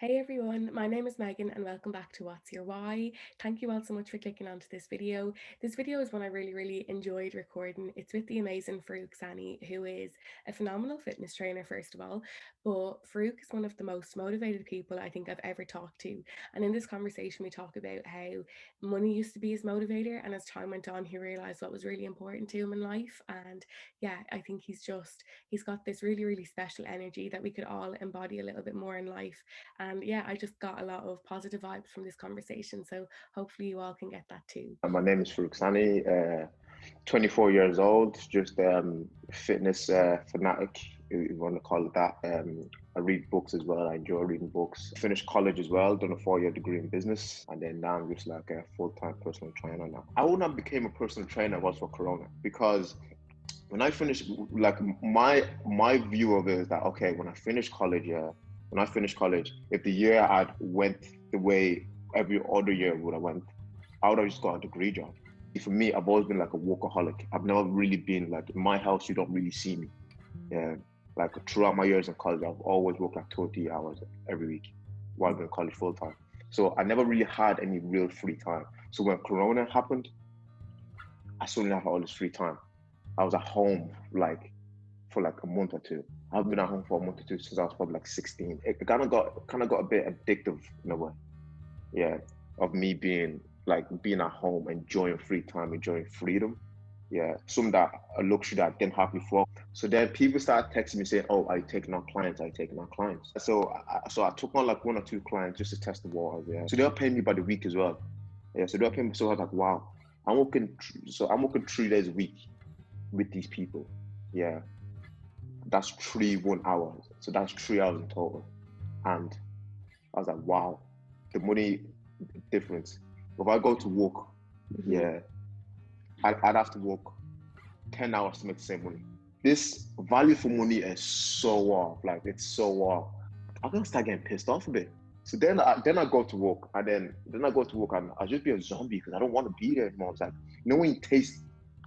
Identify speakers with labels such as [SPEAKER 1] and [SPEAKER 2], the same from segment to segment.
[SPEAKER 1] Hey everyone, my name is Megan and welcome back to What's Your Why. Thank you all so much for clicking onto this video. This video is one I really enjoyed recording. It's with the amazing Faruq Sanni, who is a phenomenal fitness trainer, first of all, but Faruq is one of the most motivated people I think I've ever talked to. And in this conversation, we talk about how money used to be his motivator, and as time went on, he realized what was really important to him in life. And yeah, I think he's got this really special energy that we could all embody a little bit more in life. And yeah, I just got a lot of positive vibes from this conversation. So hopefully you all can get that too.
[SPEAKER 2] My name is Faruq Sanni, 24 years old, just fitness fanatic, if you want to call it that. I read books as well. I enjoy reading books. Finished college as well, done a 4-year degree in business, and then now I'm just like a full-time personal trainer now. I wouldn't have became a personal trainer if it was for Corona, because when I finished, like my view of it is that, okay, when I finished college, if the year I went the way every other year would have went, I would have just got a degree job. For me, I've always been like a workaholic. I've never really been like, in my house, you don't really see me. Yeah. Like throughout my years in college, I've always worked like 20 hours every week while I'm in college full time. So I never really had any real free time. So when Corona happened, I suddenly had all this free time. I was at home for like a month or two. I've been at home for a month or two since I was probably like 16. It kind of got a bit addictive in a way. Yeah, of me being at home, enjoying free time, enjoying freedom. Yeah, some that a luxury that I didn't have before. So then people started texting me saying, "Oh, are you taking on clients? Are you taking on clients?" So I took on like one or two clients just to test the waters. Yeah, so they were paying me by the week as well. Yeah, so they were paying me. So I was like, "Wow, I'm working 3 days a week with these people." Yeah, that's 1 hours. So that's 3 hours in total. And I was like, wow, the money difference. If I go to work, yeah, I'd have to work 10 hours to make the same money. This value for money is so off. Like, it's so off. I'm gonna start getting pissed off a bit. So then I go to work, and then I go to work, and I just be a zombie because I don't want to be there anymore. It's like,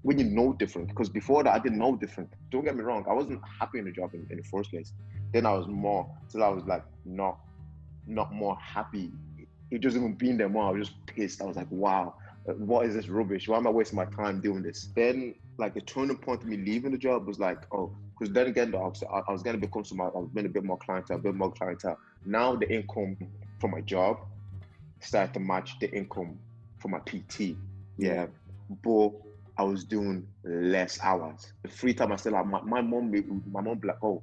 [SPEAKER 2] when you know different, because before that I didn't know different. Don't get me wrong, I wasn't happy in the job in the first place. Then I was more, till I was like not more happy. It just even being there more, I was just pissed. I was like, wow, what is this rubbish? Why am I wasting my time doing this? Then like the turning point of me leaving the job was like, oh, because then again, I was going to become I was being a bit more clientele. Now the income from my job started to match the income from my PT. Yeah. But I was doing less hours. The free time I still have, my mom be like, oh,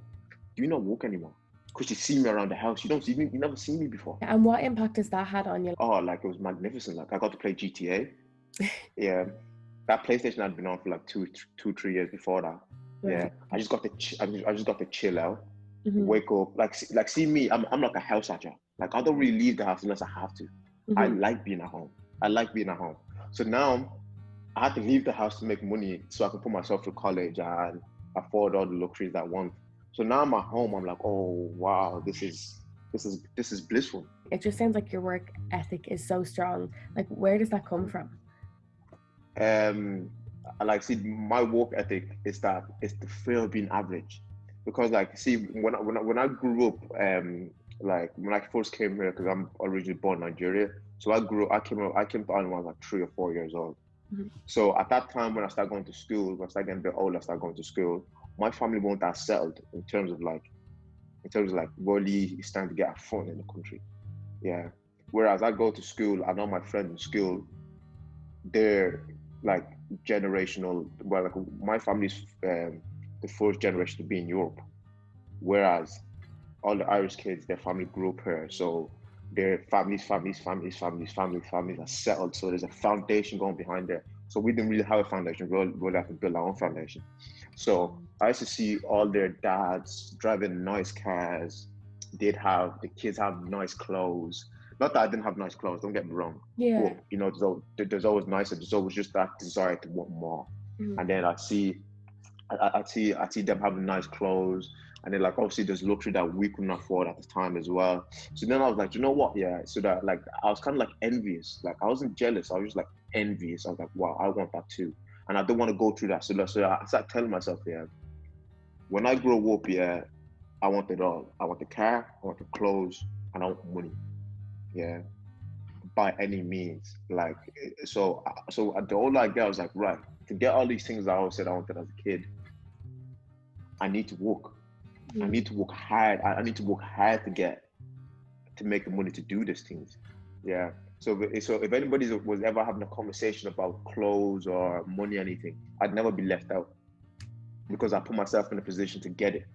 [SPEAKER 2] do you not work anymore? Because you see me around the house. You never seen me before.
[SPEAKER 1] And what impact has that had on you?
[SPEAKER 2] Oh, like it was magnificent. Like I got to play GTA. Yeah. That PlayStation had been on for like 3 years before that. Yeah. I just got to chill out, wake up. Like see me, I'm like a house archer. Like I don't really leave the house unless I have to. I like being at home. So now I had to leave the house to make money so I can put myself through college and afford all the luxuries that I want. So now I'm at home. I'm like, oh wow, this is blissful.
[SPEAKER 1] It just sounds like your work ethic is so strong. Like, where does that come from?
[SPEAKER 2] Like, see, my work ethic is that it's the fear of being average, because like, see, when I grew up, like when I first came here, because I'm originally born in Nigeria, so I came to Ireland when I was like 3 or 4 years old. So at that time, when I started going to school, when I started getting a bit older, I started going to school. My family weren't that settled in terms of like really starting to get a foot in the country. Yeah. Whereas I go to school, I know my friends in school, they're like generational. Well, like my family's the first generation to be in Europe, whereas all the Irish kids, their family grew up here, so their families are settled. So there's a foundation going behind there. So we didn't really have a foundation. We'll have to build our own foundation. So I used to see all their dads driving nice cars. The kids have nice clothes. Not that I didn't have nice clothes, don't get me wrong.
[SPEAKER 1] Yeah.
[SPEAKER 2] But, you know, there's always nicer. There's always just that desire to want more. And then I see them having nice clothes. And then like, obviously there's luxury that we couldn't afford at the time as well. So then I was like, you know what? Yeah. So that like, I was kind of like envious. Like I wasn't jealous. I was just like envious. I was like, wow, I want that too. And I don't want to go through that. So I started telling myself, yeah, when I grow up, yeah, I want it all. I want the car, I want the clothes, and I want money. Yeah, by any means. Like, so the older I get, I was like, right, to get all these things I always said I wanted as a kid, I need to work. I
[SPEAKER 1] Mm.
[SPEAKER 2] need to work hard. I need to work hard to make the money to do these things. Yeah. So if anybody was ever having a conversation about clothes or money, or anything, I'd never be left out because I put myself in a position to get it.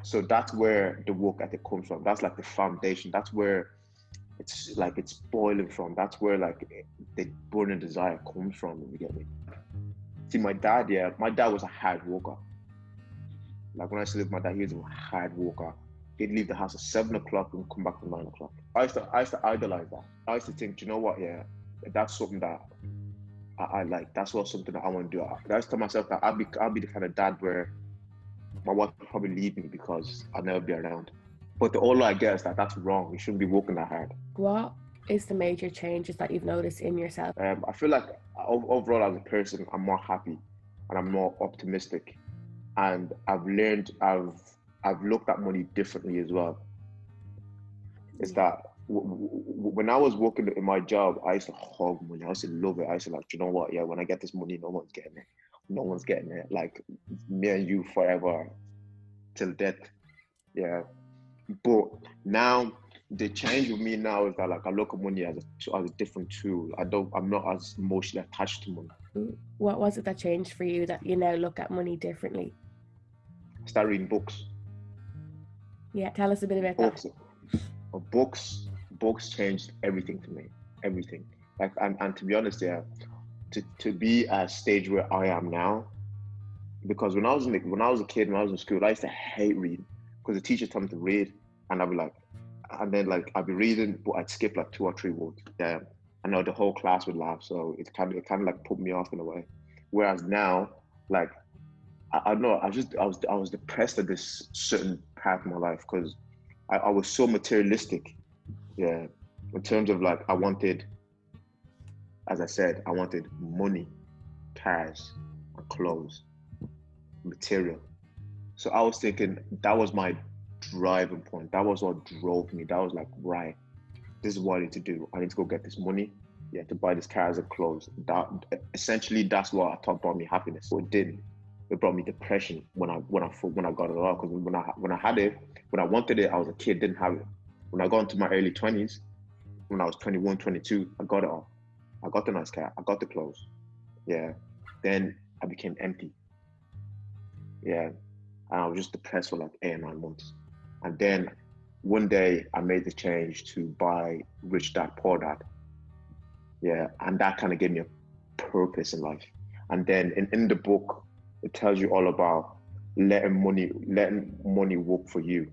[SPEAKER 2] So that's where the work ethic comes from. That's like the foundation. That's where it's boiling from. That's where like the burning desire comes from. If you get me. See, my dad was a hard worker. Like when I used to live with my dad, he was a hard worker. He'd leave the house at 7 o'clock and come back at 9 o'clock. I used to idolize that. I used to think, you know what, yeah, that's something that I like. That's what something that I want to do. I used to tell myself that I'll be the kind of dad where my wife would probably leave me because I'll never be around. But the older I get is that that's wrong. You shouldn't be working that hard.
[SPEAKER 1] What is the major changes that you've noticed in yourself?
[SPEAKER 2] I feel like overall as a person, I'm more happy and I'm more optimistic. And I've looked at money differently as well. It's
[SPEAKER 1] Yeah.
[SPEAKER 2] that when I was working in my job, I used to hug money. I used to love it. I used to like, you know what? Yeah, when I get this money, no one's getting it. No one's getting it. Like me and you forever till death. Yeah. But now the change with me now is that like I look at money as a different tool. I'm not as emotionally attached to money.
[SPEAKER 1] What was it that changed for you that you now look at money differently?
[SPEAKER 2] I started reading books.
[SPEAKER 1] Yeah, tell us a bit about that.
[SPEAKER 2] Books, books changed everything for me. Everything. Like and to be honest, yeah, to be at a stage where I am now, because when I was a kid, when I was in school, I used to hate reading because the teacher told me to read, and I'd be like, and then like I'd be reading, but I'd skip like 2 or 3 words. Yeah, I know the whole class would laugh, so it kind of like put me off in a way. Whereas now, like I know I was depressed at this certain part of my life because I was so materialistic. Yeah, in terms of like as I said, I wanted money, cars, and clothes, material. So I was thinking that was my driving point. That was what drove me. That was like, right, this is what I need to do. I need to go get this money, yeah, to buy these cars and clothes. That essentially that's what I thought brought me happiness. So it didn't. It brought me depression when I got it all. Because when I had it, when I wanted it, I was a kid, didn't have it. When I got into my early 20s, when I was 21, 22, I got it all. I got the nice car. I got the clothes. Yeah. Then I became empty. Yeah. And I was just depressed for like 8 or 9 months. And then one day I made the change to buy Rich Dad Poor Dad. Yeah. And that kind of gave me a purpose in life. And then in the book, it tells you all about letting money work for you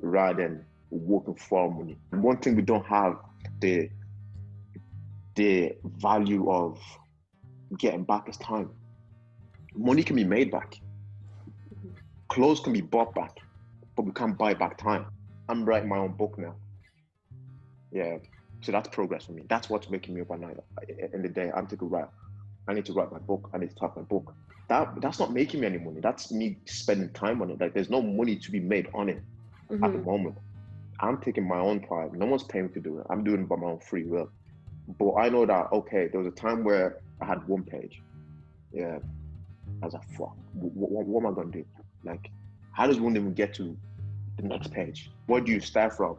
[SPEAKER 2] rather than working for money. And one thing we don't have the value of getting back is time. Money can be made back. Clothes can be bought back, but we can't buy back time. I'm writing my own book now. Yeah. So that's progress for me. That's what's waking me up at night. In the day, I'm thinking, right, I need to write my book. I need to type my book. That's not making me any money. That's me spending time on it. Like there's no money to be made on it at the moment. I'm taking my own time. No one's paying me to do it. I'm doing it by my own free will. But I know that, okay, there was a time where I had one page. Yeah. I was like, fuck, what am I going to do? Like, how does one even get to the next page? Where do you start from?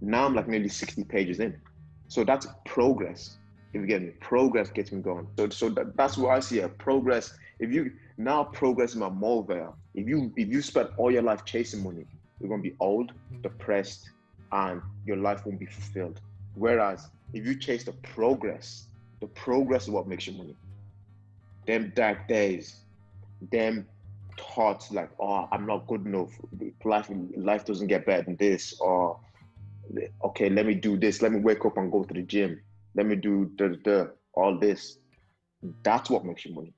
[SPEAKER 2] Now I'm like nearly 60 pages in. So that's progress. If you get me, progress gets me going. So that's what I see a progress. If you now progress in my motivator, if you spend all your life chasing money, you're gonna be old, depressed, and your life won't be fulfilled. Whereas if you chase the progress is what makes you money. Them dark days, them thoughts like, oh, I'm not good enough. Life doesn't get better than this, or okay, let me do this. Let me wake up and go to the gym. Let me do all this. That's what makes you money.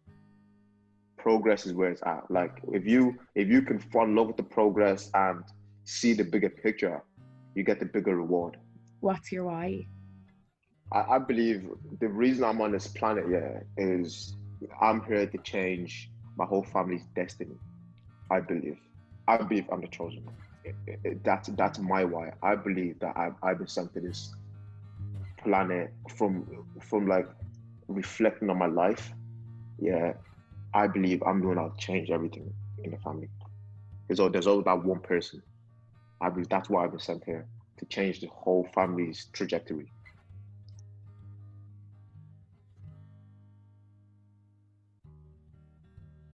[SPEAKER 2] Progress is where it's at. Like if you can fall in love with the progress and see the bigger picture, you get the bigger reward.
[SPEAKER 1] What's your why?
[SPEAKER 2] I believe the reason I'm on this planet, yeah, is I'm here to change my whole family's destiny. I believe I'm the chosen one. that's my why. I believe that I've been sent to this planet from like reflecting on my life. Yeah, I believe I'm the one that'll change everything in the family. There's always that one person. I believe that's why I've been sent here, to change the whole family's trajectory.